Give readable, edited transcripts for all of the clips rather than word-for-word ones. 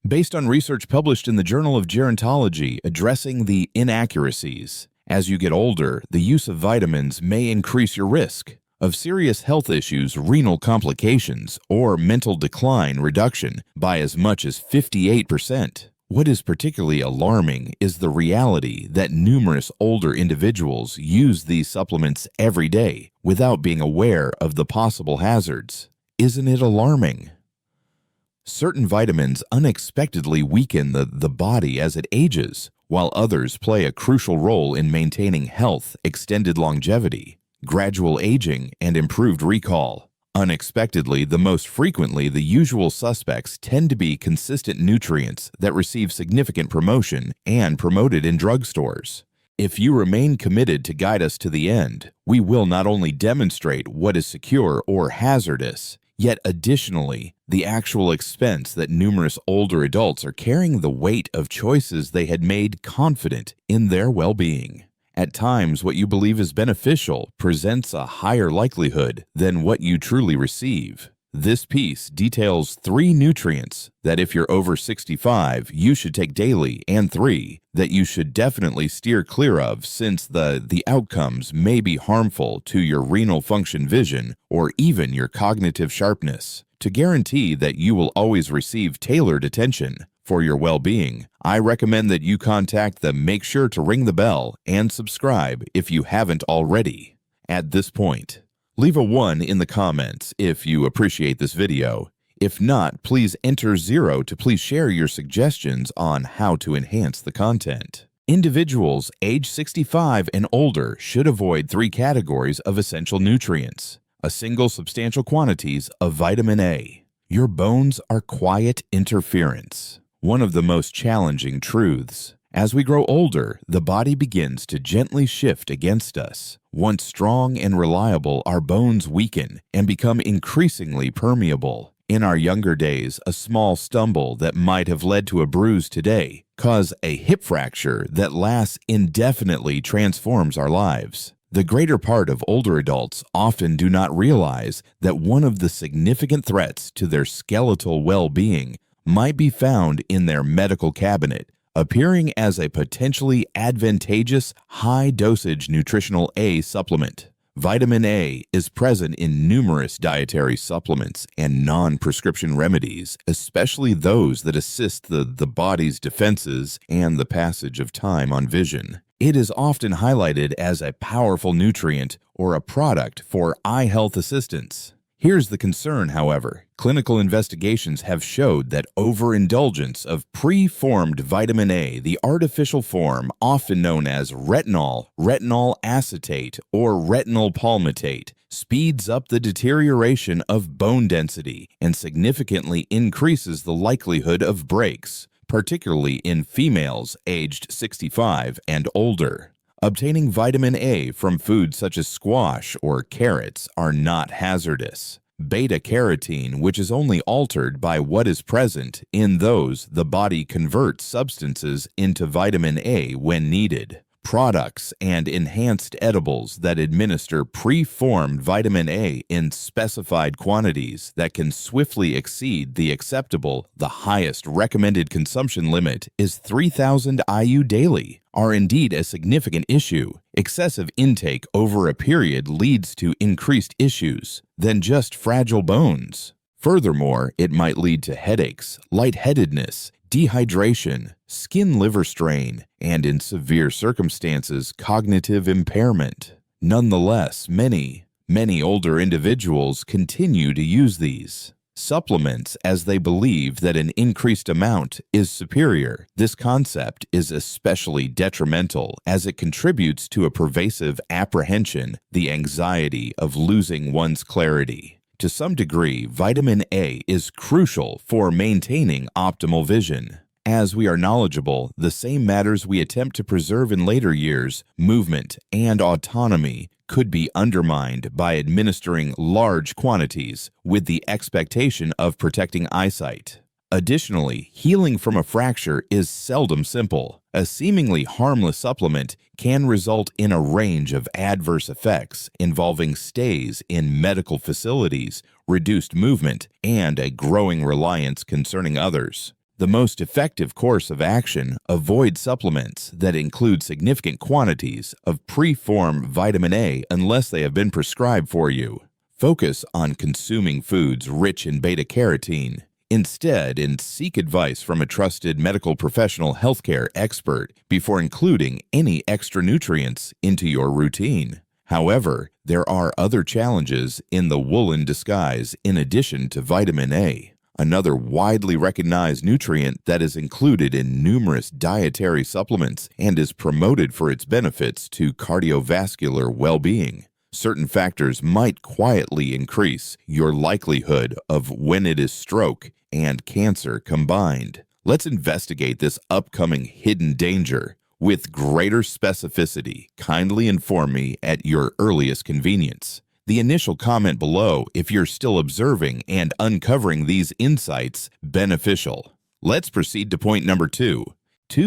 based on research published in the Journal of Gerontology addressing the inaccuracies. As you get older, the use of vitamins may increase your risk of serious health issues, renal complications, or mental decline reduction by as much as 58%. What is particularly alarming is the reality that numerous older individuals use these supplements every day without being aware of the possible hazards. Isn't it alarming? Certain vitamins unexpectedly weaken the body as it ages, while others play a crucial role in maintaining health, extended longevity, gradual aging, and improved recall. Unexpectedly, the most frequently, the usual suspects tend to be consistent nutrients that receive significant promotion and promoted in drugstores. If you remain committed to guide us to the end, we will not only demonstrate what is secure or hazardous, yet additionally, the actual expense that numerous older adults are carrying the weight of choices they had made confident in their well-being. At times, what you believe is beneficial presents a higher likelihood than what you truly receive. This piece details 3 nutrients that if you're over 65, you should take daily, and 3 that you should definitely steer clear of since the outcomes may be harmful to your renal function, vision, or even your cognitive sharpness. To guarantee that you will always receive tailored attention for your well-being, I recommend that you contact the Make Sure to Ring the Bell and subscribe if you haven't already. At this point, leave a 1 in the comments if you appreciate this video. If not, please enter 0 to please share your suggestions on how to enhance the content. Individuals age 65 and older should avoid 3 categories of essential nutrients. A single substantial quantities of vitamin A. Your bones are quiet interference. One of the most challenging truths. As we grow older, the body begins to gently shift against us. Once strong and reliable, our bones weaken and become increasingly permeable. In our younger days, a small stumble that might have led to a bruise today causes a hip fracture that lasts indefinitely transforms our lives. The greater part of older adults often do not realize that one of the significant threats to their skeletal well-being might be found in their medical cabinet, appearing as a potentially advantageous high-dosage nutritional A supplement. Vitamin A is present in numerous dietary supplements and non-prescription remedies, especially those that assist the body's defenses and the passage of time on vision. It is often highlighted as a powerful nutrient or a product for eye health assistance. Here's the concern, however. Clinical investigations have showed that overindulgence of pre-formed vitamin A, the artificial form often known as retinol, retinol acetate, or retinol palmitate, speeds up the deterioration of bone density and significantly increases the likelihood of breaks, particularly in females aged 65 and older. Obtaining vitamin A from foods such as squash or carrots are not hazardous. Beta-carotene, which is only altered by what is present in those, the body converts substances into vitamin A when needed. Products and enhanced edibles that administer pre-formed vitamin A in specified quantities that can swiftly exceed the acceptable, the highest recommended consumption limit is 3,000 IU daily, are indeed a significant issue. Excessive intake over a period leads to increased issues than just fragile bones. Furthermore, it might lead to headaches, lightheadedness, dehydration, skin liver strain, and in severe circumstances, cognitive impairment. Nonetheless, many older individuals continue to use these supplements as they believe that an increased amount is superior. This concept is especially detrimental as it contributes to a pervasive apprehension, the anxiety of losing one's clarity. To some degree, vitamin A is crucial for maintaining optimal vision. As we are knowledgeable, the same matters we attempt to preserve in later years, movement and autonomy, could be undermined by administering large quantities with the expectation of protecting eyesight. Additionally, healing from a fracture is seldom simple. A seemingly harmless supplement can result in a range of adverse effects involving stays in medical facilities, reduced movement, and a growing reliance concerning others. The most effective course of action: avoid supplements that include significant quantities of preformed vitamin A unless they have been prescribed for you. Focus on consuming foods rich in beta-carotene instead, and seek advice from a trusted medical professional healthcare expert before including any extra nutrients into your routine. However, there are other challenges in the woolen disguise in addition to vitamin A. Another widely recognized nutrient that is included in numerous dietary supplements and is promoted for its benefits to cardiovascular well-being. Certain factors might quietly increase your likelihood of when it is stroke and cancer combined. Let's investigate this upcoming hidden danger with greater specificity. Kindly inform me at your earliest convenience. The initial comment below if you're still observing and uncovering these insights beneficial. Let's proceed to point number 2.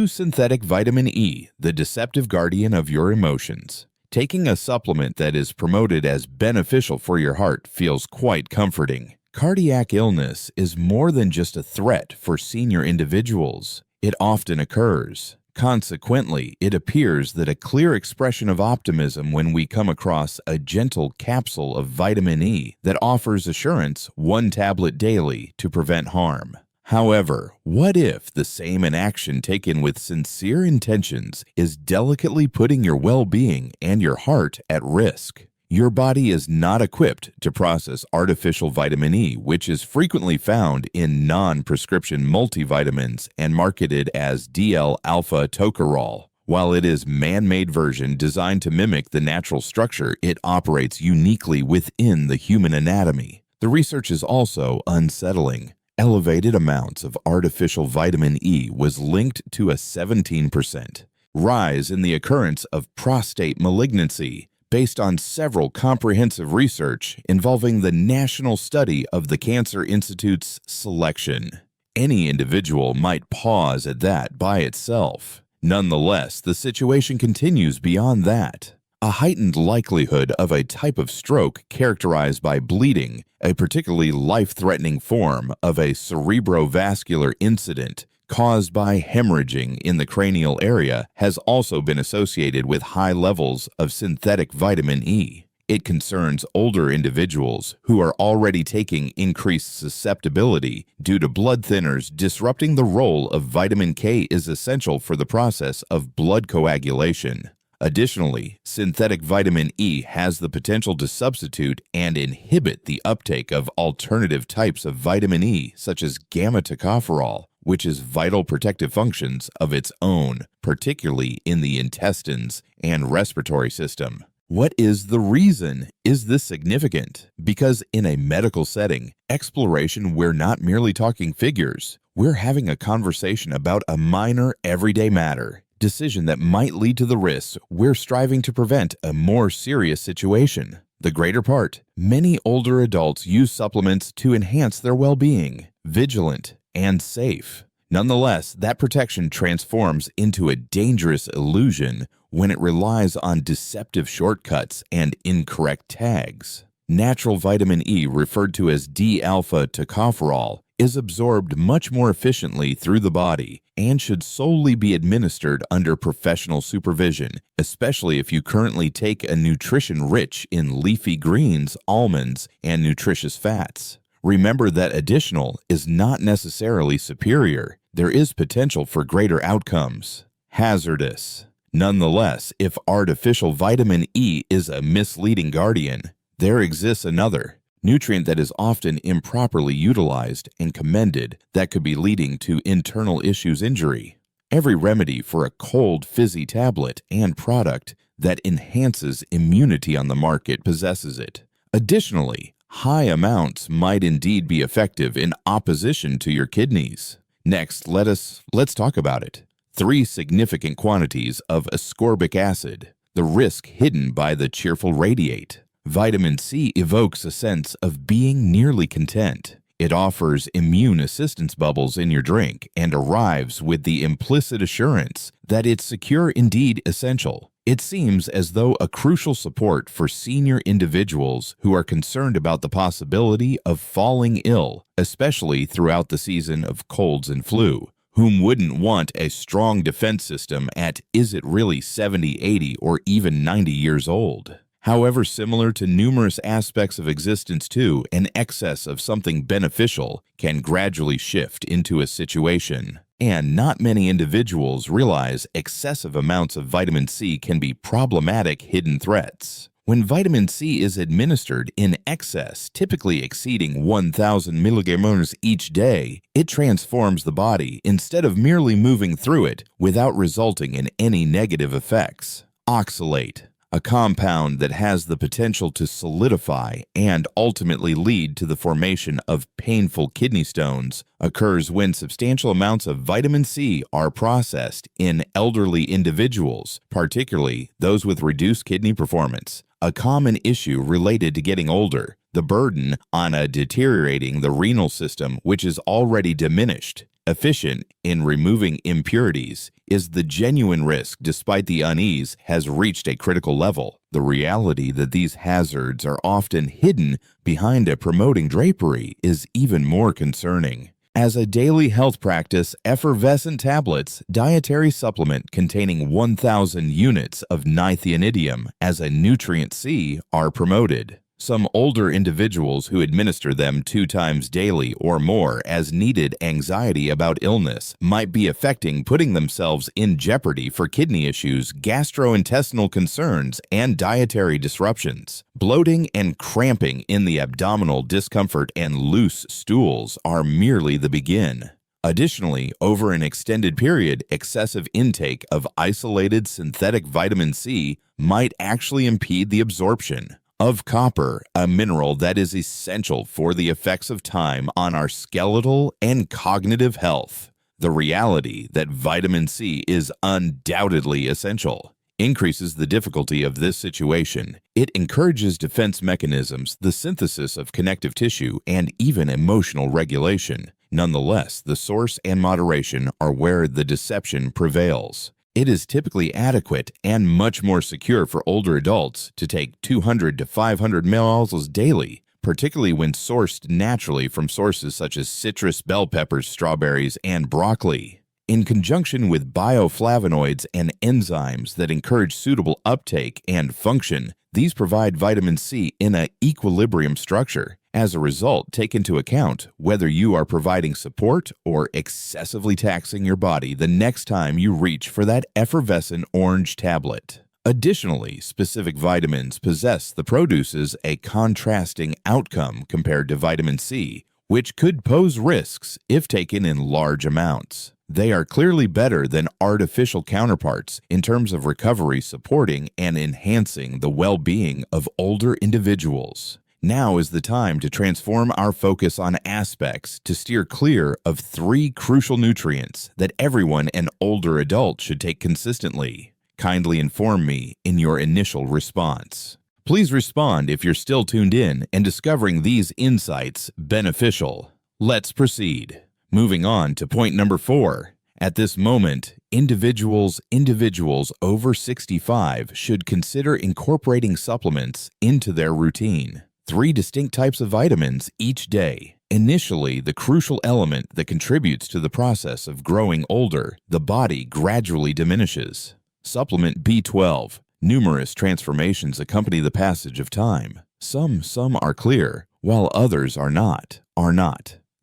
Synthetic vitamin E, the deceptive guardian of your emotions. Taking a supplement that is promoted as beneficial for your heart feels quite comforting. Cardiac illness is more than just a threat for senior individuals. It often occurs. Consequently, it appears that a clear expression of optimism when we come across a gentle capsule of vitamin E that offers assurance 1 tablet daily to prevent harm. However, what if the same inaction taken with sincere intentions is delicately putting your well-being and your heart at risk? Your body is not equipped to process artificial vitamin E, which is frequently found in non-prescription multivitamins and marketed as DL-alpha tocopherol. While it is a man-made version designed to mimic the natural structure, it operates uniquely within the human anatomy. The research is also unsettling. Elevated amounts of artificial vitamin E was linked to a 17% rise in the occurrence of prostate malignancy, based on several comprehensive research involving the National Study of the Cancer Institute's selection. Any individual might pause at that by itself. Nonetheless, the situation continues beyond that. A heightened likelihood of a type of stroke characterized by bleeding, a particularly life-threatening form of a cerebrovascular incident caused by hemorrhaging in the cranial area, has also been associated with high levels of synthetic vitamin E. It concerns older individuals who are already taking increased susceptibility due to blood thinners disrupting the role of vitamin K is essential for the process of blood coagulation. Additionally, synthetic vitamin E has the potential to substitute and inhibit the uptake of alternative types of vitamin E, such as gamma tocopherol, which has vital protective functions of its own, particularly in the intestines and respiratory system. What is the reason? Is this significant? Because in a medical setting, exploration, we're not merely talking figures. We're having a conversation about a minor, everyday matter. Decision that might lead to the risks we're striving to prevent a more serious situation. The greater part, many older adults use supplements to enhance their well-being, vigilant and safe. Nonetheless, that protection transforms into a dangerous illusion when it relies on deceptive shortcuts and incorrect tags. Natural vitamin E, referred to as D-alpha tocopherol, is absorbed much more efficiently through the body and should solely be administered under professional supervision, especially if you currently take a nutrition rich in leafy greens, almonds, and nutritious fats. Remember that additional is not necessarily superior. There is potential for greater outcomes. Hazardous. Nonetheless, if artificial vitamin E is a misleading guardian, there exists another nutrient that is often improperly utilized and commended that could be leading to internal issues injury. Every remedy for a cold fizzy tablet and product that enhances immunity on the market possesses it. Additionally, high amounts might indeed be effective in opposition to your kidneys. Next, let's talk about it. 3 significant quantities of ascorbic acid, the risk hidden by the cheerful radiate. Vitamin C evokes a sense of being nearly content. It offers immune assistance bubbles in your drink and arrives with the implicit assurance that it's secure, indeed essential. It seems as though a crucial support for senior individuals who are concerned about the possibility of falling ill, especially throughout the season of colds and flu. Whom wouldn't want a strong defense system at is it really 70, 80, or even 90 years old? However, similar to numerous aspects of existence too, an excess of something beneficial can gradually shift into a situation. And not many individuals realize excessive amounts of vitamin C can be problematic hidden threats. When vitamin C is administered in excess, typically exceeding 1,000 milligrams each day, it transforms the body instead of merely moving through it without resulting in any negative effects. Oxalate, a compound that has the potential to solidify and ultimately lead to the formation of painful kidney stones, occurs when substantial amounts of vitamin C are processed in elderly individuals, particularly those with reduced kidney performance. A common issue related to getting older, the burden on a deteriorating the renal system, which is already diminished, efficient in removing impurities, is the genuine risk despite the unease has reached a critical level. The reality that these hazards are often hidden behind a promoting drapery is even more concerning. As a daily health practice, effervescent tablets, dietary supplement containing 1,000 units of nithianidium as a nutrient C, are promoted. Some older individuals who administer them 2 times daily or more as needed anxiety about illness might be putting themselves in jeopardy for kidney issues, gastrointestinal concerns, and dietary disruptions. Bloating and cramping in the abdominal discomfort and loose stools are merely the begin. Additionally, over an extended period, excessive intake of isolated synthetic vitamin C might actually impede the absorption of copper, a mineral that is essential for the effects of time on our skeletal and cognitive health. The reality that vitamin C is undoubtedly essential increases the difficulty of this situation. It encourages defense mechanisms, the synthesis of connective tissue, and even emotional regulation. Nonetheless, the source and moderation are where the deception prevails. It is typically adequate and much more secure for older adults to take 200 to 500 milliliters daily, particularly when sourced naturally from sources such as citrus, bell peppers, strawberries, and broccoli. In conjunction with bioflavonoids and enzymes that encourage suitable uptake and function, these provide vitamin C in an equilibrium structure. As a result, take into account whether you are providing support or excessively taxing your body the next time you reach for that effervescent orange tablet. Additionally, specific vitamins produces a contrasting outcome compared to vitamin C, which could pose risks if taken in large amounts. They are clearly better than artificial counterparts in terms of recovery, supporting and enhancing the well-being of older individuals. Now is the time to transform our focus on aspects to steer clear of 3 crucial nutrients that everyone and older adults should take consistently. Kindly inform me in your initial response. Please respond if you're still tuned in and discovering these insights beneficial. Let's proceed. Moving on to point number 4. At this moment, individuals over 65 should consider incorporating supplements into their routine. 3 distinct types of vitamins each day. Initially, the crucial element that contributes to the process of growing older, the body gradually diminishes. Supplement B12. Numerous transformations accompany the passage of time. Some are clear, while others are not.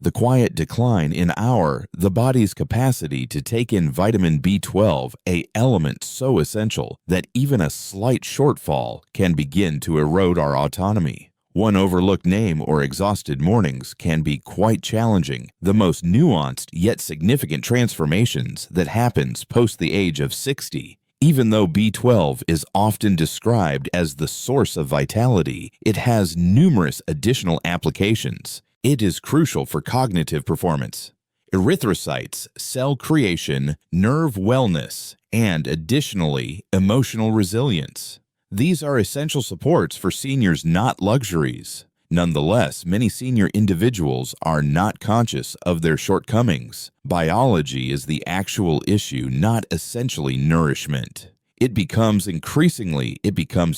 The quiet decline in the body's capacity to take in vitamin B12, an element so essential that even a slight shortfall can begin to erode our autonomy. One overlooked name or exhausted mornings can be quite challenging. The most nuanced yet significant transformations that happens post the age of 60. Even though B12 is often described as the source of vitality, it has numerous additional applications. It is crucial for cognitive performance, erythrocytes, cell creation, nerve wellness, and additionally, emotional resilience. These are essential supports for seniors, not luxuries. Nonetheless, many senior individuals are not conscious of their shortcomings. Biology is the actual issue, not essentially nourishment. it becomes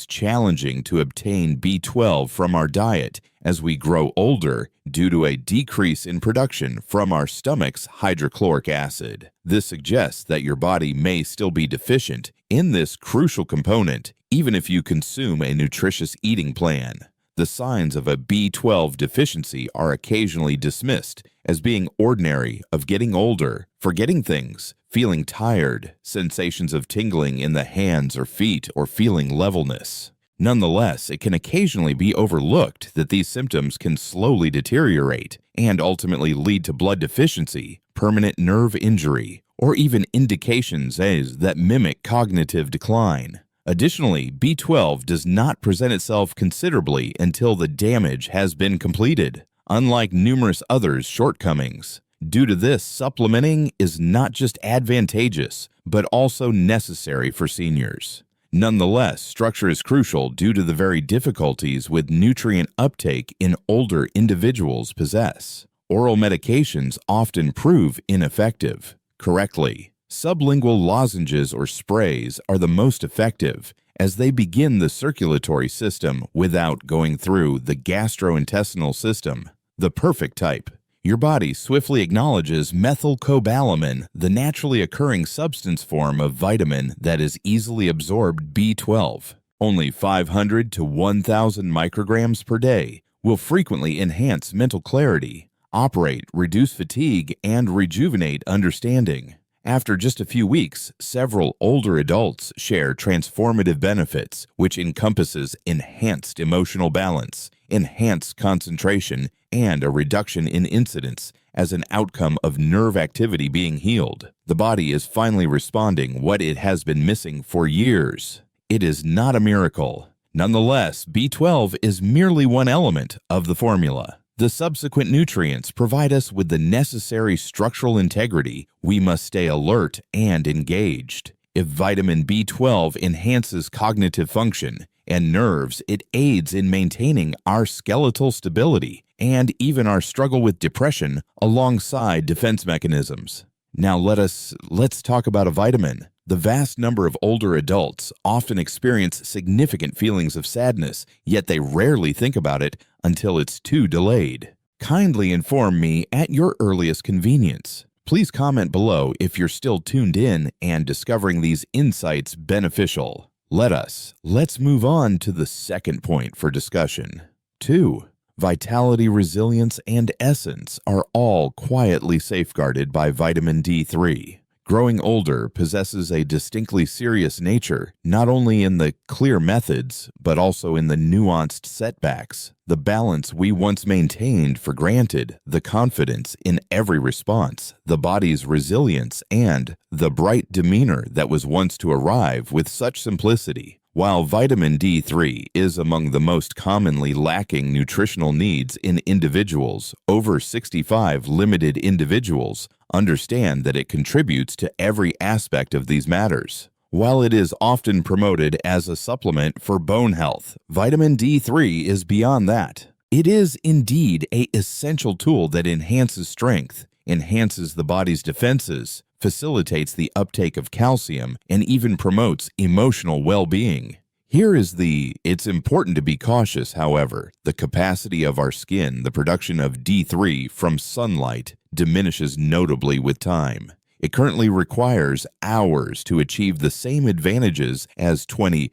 challenging to obtain B12 from our diet as we grow older due to a decrease in production from our stomach's hydrochloric acid. This suggests that your body may still be deficient in this crucial component, even if you consume a nutritious eating plan. The signs of a B12 deficiency are occasionally dismissed as being ordinary of getting older, forgetting things, feeling tired, sensations of tingling in the hands or feet, or feeling levelness. Nonetheless, it can occasionally be overlooked that these symptoms can slowly deteriorate and ultimately lead to blood deficiency, permanent nerve injury, or even indications that mimic cognitive decline. Additionally, B12 does not present itself considerably until the damage has been completed, unlike numerous other shortcomings. Due to this, supplementing is not just advantageous, but also necessary for seniors. Nonetheless, structure is crucial due to the very difficulties with nutrient uptake in older individuals possess. Oral medications often prove ineffective. Correctly, sublingual lozenges or sprays are the most effective, as they begin the circulatory system without going through the gastrointestinal system. The perfect type. Your body swiftly acknowledges methylcobalamin, the naturally occurring substance form of vitamin that is easily absorbed B12. Only 500 to 1,000 micrograms per day will frequently enhance mental clarity, operate, reduce fatigue, and rejuvenate understanding. After just a few weeks, several older adults share transformative benefits, which encompasses enhanced emotional balance, enhanced concentration, and a reduction in incidence as an outcome of nerve activity being healed. The body is finally responding what it has been missing for years. It is not a miracle. Nonetheless, B12 is merely one element of the formula. The subsequent nutrients provide us with the necessary structural integrity. We must stay alert and engaged. If vitamin B12 enhances cognitive function and nerves, it aids in maintaining our skeletal stability and even our struggle with depression alongside defense mechanisms. Now let's talk about a vitamin. The vast number of older adults often experience significant feelings of sadness, yet they rarely think about it until it's too delayed. Kindly inform me at your earliest convenience. Please comment below if you're still tuned in and discovering these insights beneficial. Let's move on to the second point for discussion. 2. Vitality, resilience, and essence are all quietly safeguarded by vitamin D3. Growing older possesses a distinctly serious nature, not only in the clear methods, but also in the nuanced setbacks, the balance we once maintained for granted, the confidence in every response, the body's resilience, and the bright demeanor that was once to arrive with such simplicity. While vitamin D3 is among the most commonly lacking nutritional needs in individuals, over 65 limited individuals understand that it contributes to every aspect of these matters. While it is often promoted as a supplement for bone health, vitamin D3 is beyond that. It is indeed an essential tool that enhances strength, enhances the body's defenses, facilitates the uptake of calcium, and even promotes emotional well-being. It's important to be cautious, however. The capacity of our skin, the production of D3 from sunlight, diminishes notably with time. It currently requires hours to achieve the same advantages as 20-30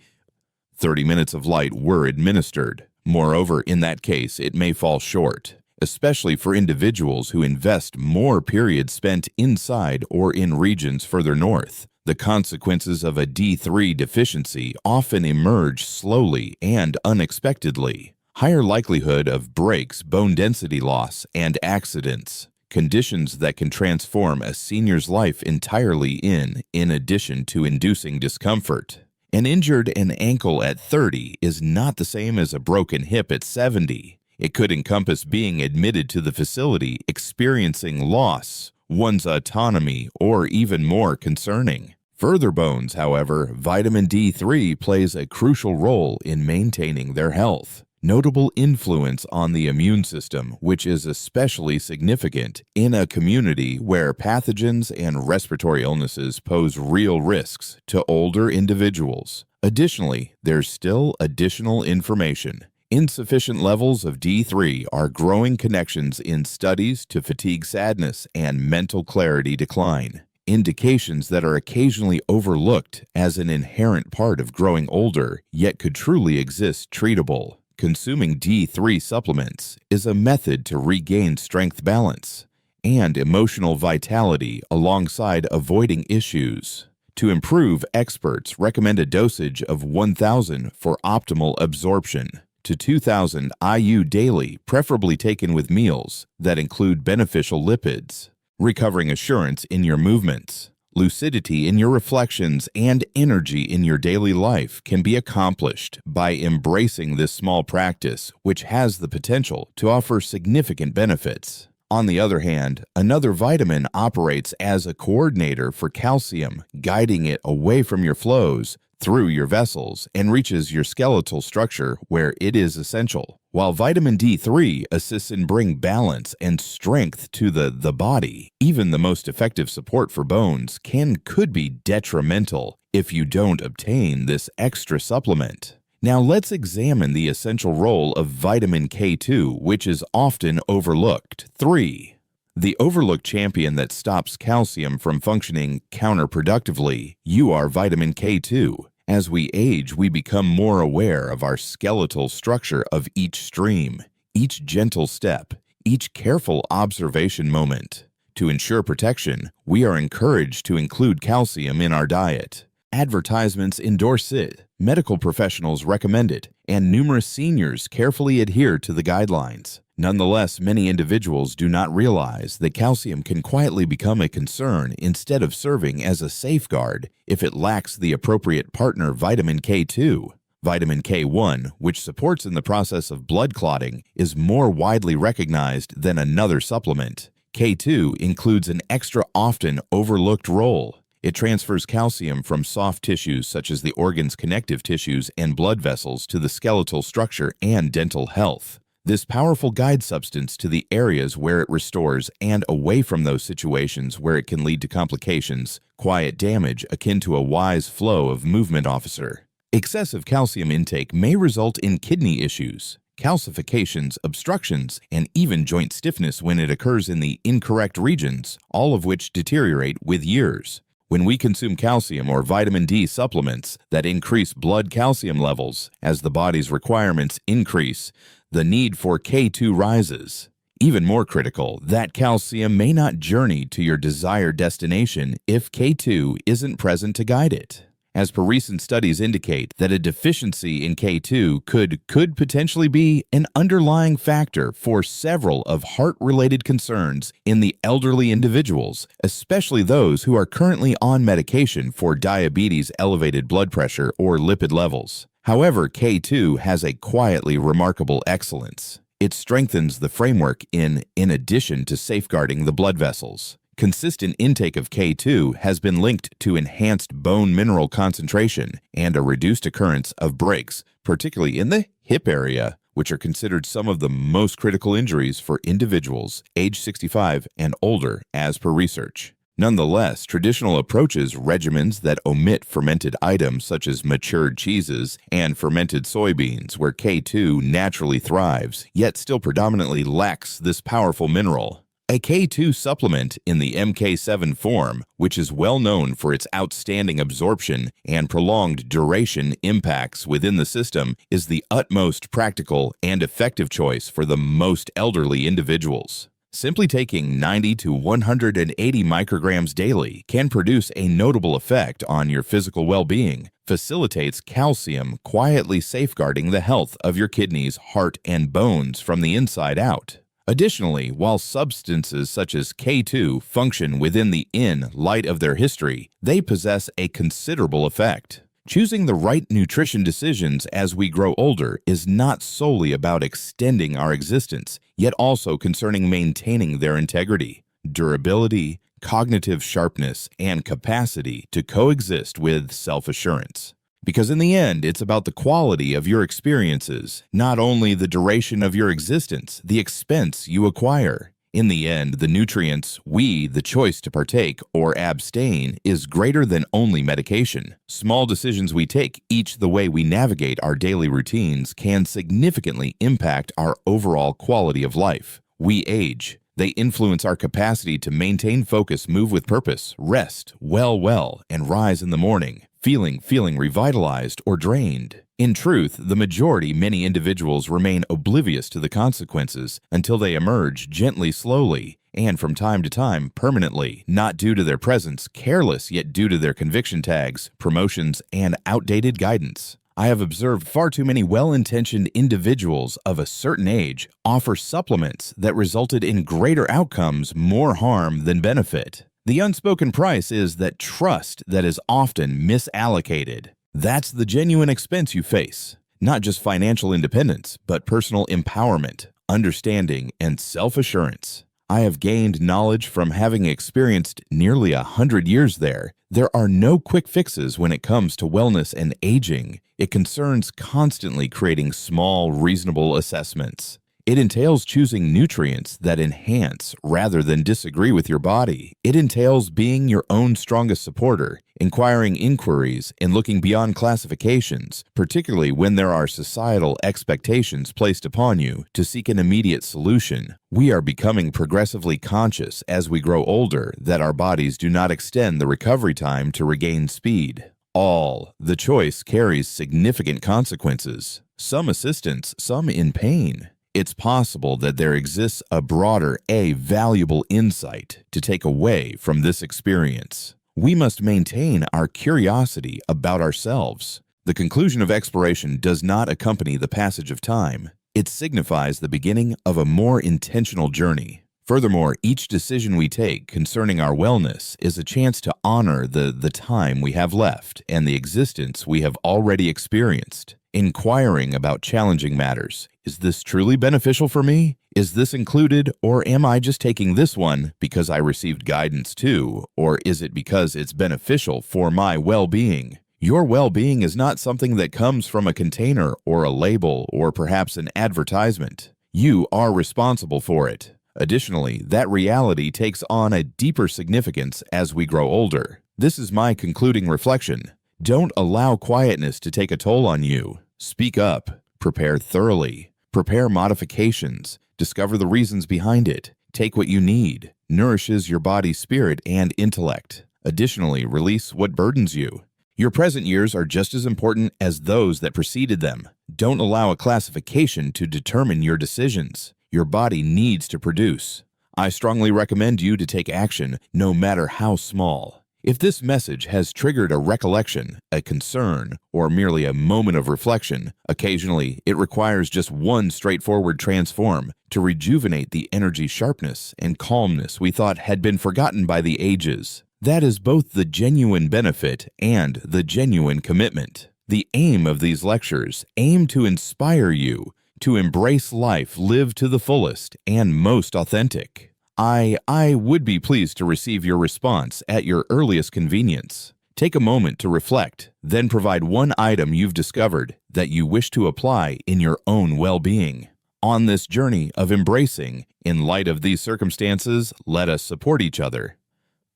minutes of light were administered. Moreover, in that case, it may fall short, especially for individuals who invest more periods spent inside or in regions further north. The consequences of a D3 deficiency often emerge slowly and unexpectedly. Higher likelihood of breaks, bone density loss, and accidents. Conditions that can transform a senior's life entirely in addition to inducing discomfort. An injured ankle at 30 is not the same as a broken hip at 70. It could encompass being admitted to the facility, experiencing loss, one's autonomy, or even more concerning. Further bones, however, vitamin D3 plays a crucial role in maintaining their health. Notable influence on the immune system, which is especially significant in a community where pathogens and respiratory illnesses pose real risks to older individuals. Additionally, there's still additional information. Insufficient levels of D3 are growing connections in studies to fatigue sadness and mental clarity decline, indications that are occasionally overlooked as an inherent part of growing older, yet could truly exist treatable. Consuming D3 supplements is a method to regain strength balance and emotional vitality alongside avoiding issues. To improve, experts recommend a dosage of 1,000 for optimal absorption to 2,000 IU daily, preferably taken with meals that include beneficial lipids. Recovering assurance in your movements, lucidity in your reflections, and energy in your daily life can be accomplished by embracing this small practice, which has the potential to offer significant benefits. On the other hand, another vitamin operates as a coordinator for calcium, guiding it away from your flows, through your vessels, and reaches your skeletal structure where it is essential. While vitamin D3 assists in bringing balance and strength to the body, even the most effective support for bones could be detrimental if you don't obtain this extra supplement. Now let's examine the essential role of vitamin K2, which is often overlooked. 3. The overlooked champion that stops calcium from functioning counterproductively. You are vitamin K2. As we age, we become more aware of our skeletal structure of each stream, each gentle step, each careful observation moment. To ensure protection, we are encouraged to include calcium in our diet. Advertisements endorse it, medical professionals recommend it, and numerous seniors carefully adhere to the guidelines. Nonetheless, many individuals do not realize that calcium can quietly become a concern instead of serving as a safeguard if it lacks the appropriate partner vitamin K2. Vitamin K1, which supports in the process of blood clotting, is more widely recognized than another supplement. K2 includes an extra often overlooked role. It transfers calcium from soft tissues such as the organ's connective tissues and blood vessels to the skeletal structure and dental health. This powerful guide substance to the areas where it restores and away from those situations where it can lead to complications, quiet damage akin to a wise flow of movement officer. Excessive calcium intake may result in kidney issues, calcifications, obstructions, and even joint stiffness when it occurs in the incorrect regions, all of which deteriorate with years. When we consume calcium or vitamin D supplements that increase blood calcium levels as the body's requirements increase, the need for K2 rises. Even more critical, that calcium may not journey to your desired destination if K2 isn't present to guide it. As per recent studies indicate that a deficiency in K2 could potentially be an underlying factor for several of heart-related concerns in the elderly individuals, especially those who are currently on medication for diabetes, elevated blood pressure, or lipid levels. However, K2 has a quietly remarkable excellence. It strengthens the framework in addition to safeguarding the blood vessels. Consistent intake of K2 has been linked to enhanced bone mineral concentration and a reduced occurrence of breaks, particularly in the hip area, which are considered some of the most critical injuries for individuals age 65 and older as per research. Nonetheless, traditional approaches, regimens that omit fermented items such as matured cheeses and fermented soybeans where K2 naturally thrives, yet still predominantly lacks this powerful mineral. A K2 supplement in the MK7 form, which is well known for its outstanding absorption and prolonged duration impacts within the system, is the utmost practical and effective choice for the most elderly individuals. Simply taking 90 to 180 micrograms daily can produce a notable effect on your physical well-being, facilitates calcium quietly safeguarding the health of your kidneys, heart, and bones from the inside out. Additionally, while substances such as K2 function within the light of their history, they possess a considerable effect. Choosing the right nutrition decisions as we grow older is not solely about extending our existence, yet also concerning maintaining their integrity, durability, cognitive sharpness, and capacity to coexist with self-assurance. Because in the end, it's about the quality of your experiences, not only the duration of your existence, the expense you acquire. In the end, the nutrients, the choice to partake or abstain, is greater than only medication. Small decisions we take, each the way we navigate our daily routines, can significantly impact our overall quality of life. We age. They influence our capacity to maintain focus, move with purpose, rest well, and rise in the morning, feeling revitalized or drained. In truth, the majority, many individuals remain oblivious to the consequences until they emerge gently, slowly, and from time to time, permanently, not due to their presence, careless yet due to their conviction tags, promotions, and outdated guidance. I have observed far too many well-intentioned individuals of a certain age offer supplements that resulted in greater outcomes, more harm than benefit. The unspoken price is that trust that is often misallocated. That's the genuine expense you face. Not just financial independence, but personal empowerment, understanding, and self-assurance. I have gained knowledge from having experienced nearly 100 years there. There are no quick fixes when it comes to wellness and aging. It concerns constantly creating small, reasonable assessments. It entails choosing nutrients that enhance rather than disagree with your body. It entails being your own strongest supporter, inquiring inquiries, and looking beyond classifications, particularly when there are societal expectations placed upon you to seek an immediate solution. We are becoming progressively conscious as we grow older that our bodies do not extend the recovery time to regain speed. The choice carries significant consequences, some assistance, some in pain. It's possible that there exists a broader, valuable insight to take away from this experience. We must maintain our curiosity about ourselves. The conclusion of exploration does not accompany the passage of time. It signifies the beginning of a more intentional journey. Furthermore, each decision we take concerning our wellness is a chance to honor the time we have left and the existence we have already experienced. Inquiring about challenging matters. Is this truly beneficial for me? Is this included, or am I just taking this one because I received guidance too, or is it because it's beneficial for my well-being? Your well-being is not something that comes from a container or a label or perhaps an advertisement. You are responsible for it. Additionally, that reality takes on a deeper significance as we grow older. This is my concluding reflection. Don't allow quietness to take a toll on you. Speak up. Prepare thoroughly. Prepare modifications. Discover the reasons behind it. Take what you need. Nourishes your body, spirit, and intellect. Additionally, release what burdens you. Your present years are just as important as those that preceded them. Don't allow a classification to determine your decisions. Your body needs to produce. I strongly recommend you to take action, no matter how small. If this message has triggered a recollection, a concern, or merely a moment of reflection, occasionally it requires just one straightforward transform to rejuvenate the energy, sharpness, and calmness we thought had been forgotten by the ages. That is both the genuine benefit and the genuine commitment. The aim of these lectures aim to inspire you to embrace life, live to the fullest and most authentic. I would be pleased to receive your response at your earliest convenience. Take a moment to reflect, then provide one item you've discovered that you wish to apply in your own well-being. On this journey of embracing, in light of these circumstances, let us support each other.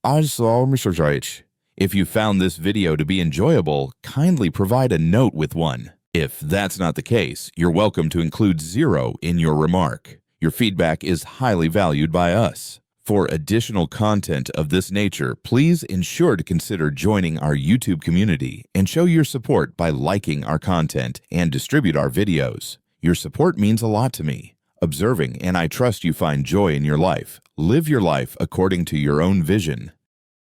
Also, Mr. Reich, if you found this video to be enjoyable, kindly provide a note with one. If that's not the case, you're welcome to include 0 in your remark. Your feedback is highly valued by us. For additional content of this nature, please ensure to consider joining our YouTube community and show your support by liking our content and distribute our videos. Your support means a lot to me. Observing, and I trust you find joy in your life. Live your life according to your own vision.